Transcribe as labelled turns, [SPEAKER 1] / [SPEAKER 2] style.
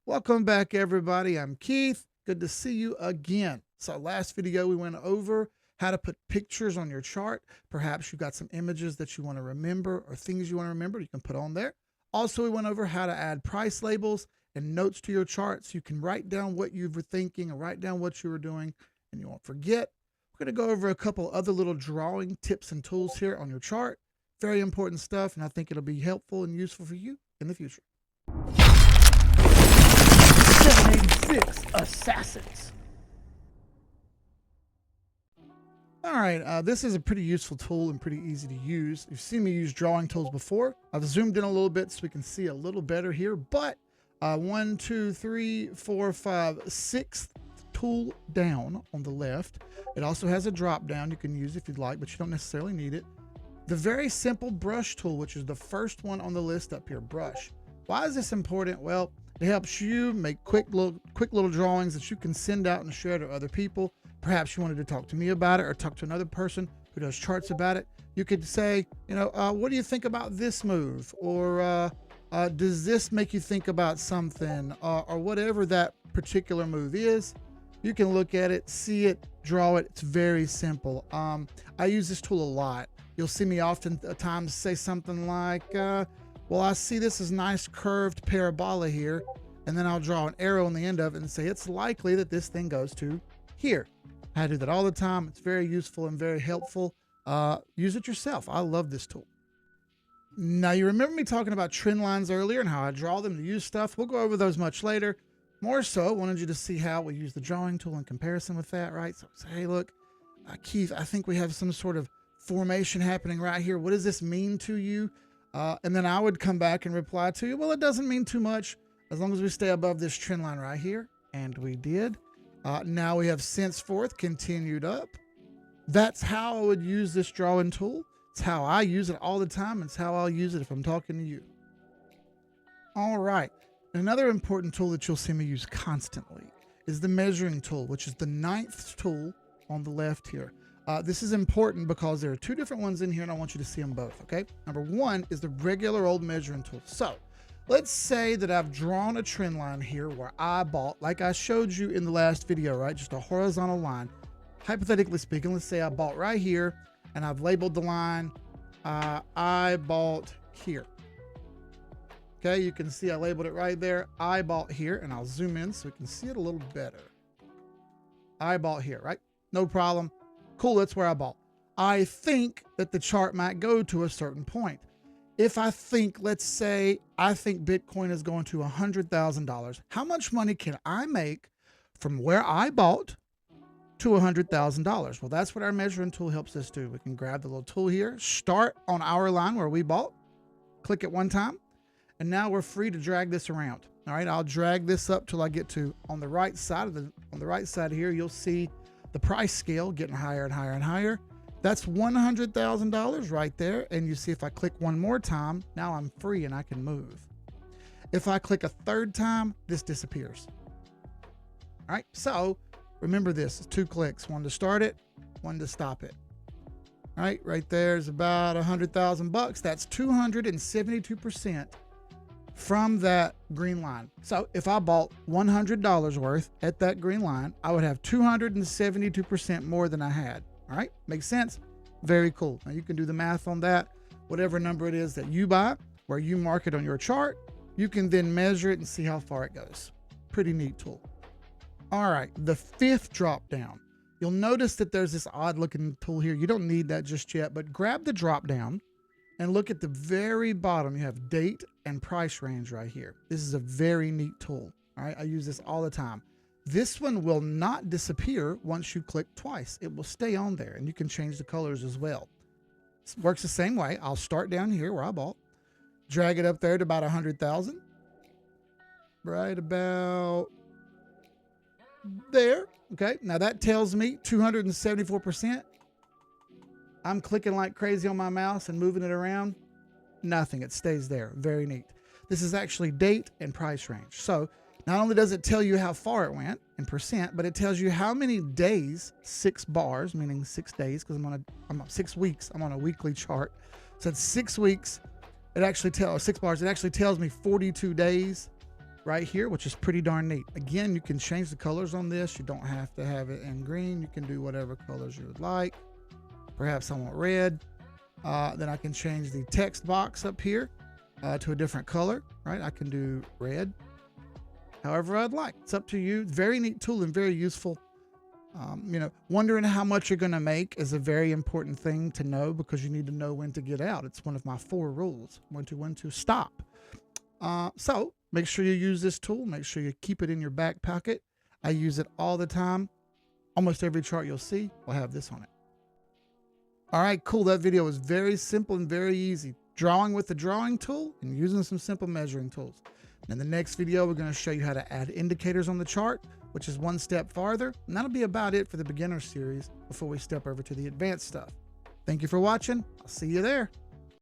[SPEAKER 1] Welcome back, everybody. I'm Keith. Good to see you again. So last video, we went over how to put pictures on your chart. Perhaps you've got some images that you want to remember or things you want to remember you can put on there. Also, we went over how to add price labels and notes to your chart so you can write down what you were thinking or write down what you were doing and you won't forget. We're going to go over a couple other little drawing tips and tools here on your chart. Very important stuff, and I think it'll be helpful and useful for you in the future. 786 Assassins. All right, this is a pretty useful tool and pretty easy to use. You've seen me use drawing tools before. I've zoomed in a little bit so we can see a little better here, but 1, 2, 3, 4, 5, 6th tool down on the left. It also has a drop down you can use if you'd like, but you don't necessarily need it. The very simple brush tool, which is the first one on the list up here, brush. Why is this important? Well, it helps you make quick little drawings that you can send out and share to other people. Perhaps you wanted to talk to me about it or talk to another person who does charts about it. You could say, what do you think about this move? Or does this make you think about something? Or whatever that particular move is. You can look at it, see it, draw it. It's very simple. I use this tool a lot. You'll see me oftentimes say something like, well, I see this is nice curved parabola here, and then I'll draw an arrow on the end of it and say it's likely that this thing goes to here. I do that all the time. It's very useful and very helpful. Use it yourself. I love this tool. Now, you remember me talking about trend lines earlier and how I draw them to use stuff. We'll go over those much later. More so, I wanted you to see how we use the drawing tool in comparison with that, right? So say, hey, look, Keith, I think we have some sort of formation happening right here. What does this mean to you? And then I would come back and reply to you, well, it doesn't mean too much as long as we stay above this trend line right here. And we did. Now we have henceforth continued up. That's how I would use this drawing tool. It's how I use it all the time. It's how I'll use it if I'm talking to you. All right. Another important tool that you'll see me use constantly is the measuring tool, which is the 9th tool on the left here. This is important because there are two different ones in here and I want you to see them both, okay? Number one is the regular old measuring tool. So let's say that I've drawn a trend line here where I bought, like I showed you in the last video, right? Just a horizontal line. Hypothetically speaking, let's say I bought right here and I've labeled the line, I bought here. Okay, you can see I labeled it right there. I bought here, and I'll zoom in so we can see it a little better. I bought here, right? No problem. Cool, that's where I bought. I think that the chart might go to a certain point. If I think, let's say, I think Bitcoin is going to $100,000, how much money can I make from where I bought to $100,000? Well, that's what our measuring tool helps us do. We can grab the little tool here, start on our line where we bought, click it one time, and now we're free to drag this around. All right, I'll drag this up till I get to on the right side here, you'll see the price scale getting higher and higher and higher. That's $100,000 right there. And you see if I click one more time, now I'm free and I can move. If I click a third time, this disappears. All right, so remember this, it's 2 clicks, one to start it, one to stop it. All right there is about 100,000 bucks. That's 272% from that green line. So if I bought $100 worth at that green line, I would have 272% more than I had. All right, makes sense? Very cool. Now you can do the math on that. Whatever number it is that you buy, where you mark it on your chart, you can then measure it and see how far it goes. Pretty neat tool. All right, the 5th drop down. You'll notice that there's this odd looking tool here. You don't need that just yet, but grab the drop down and look at the very bottom. You have date and price range right here. This is a very neat tool. All right, I use this all the time. This one will not disappear once you click twice. It will stay on there, and you can change the colors as well. It works the same way. I'll start down here where I bought, drag it up there to about 100,000, right about there. Okay, now that tells me 274%. I'm clicking like crazy on my mouse and moving it around. Nothing, it stays there. Very neat. This is actually date and price range. So not only does it tell you how far it went in percent, but it tells you how many days, 6 bars, meaning 6 days, because I'm on 6 weeks. I'm on a weekly chart. So it's 6 weeks. It actually tells 6 bars. It actually tells me 42 days right here, which is pretty darn neat. Again, you can change the colors on this. You don't have to have it in green. You can do whatever colors you would like. Perhaps I want red. Then I can change the text box up here to a different color, right? I can do red, however I'd like. It's up to you. Very neat tool and very useful. Wondering how much you're going to make is a very important thing to know, because you need to know when to get out. It's one of my 4 rules. When to stop. So make sure you use this tool. Make sure you keep it in your back pocket. I use it all the time. Almost every chart you'll see will have this on it. All right, cool. That video was very simple and very easy. Drawing with the drawing tool and using some simple measuring tools. In the next video, we're going to show you how to add indicators on the chart, which is one step farther. And that'll be about it for the beginner series before we step over to the advanced stuff. Thank you for watching. I'll see you there.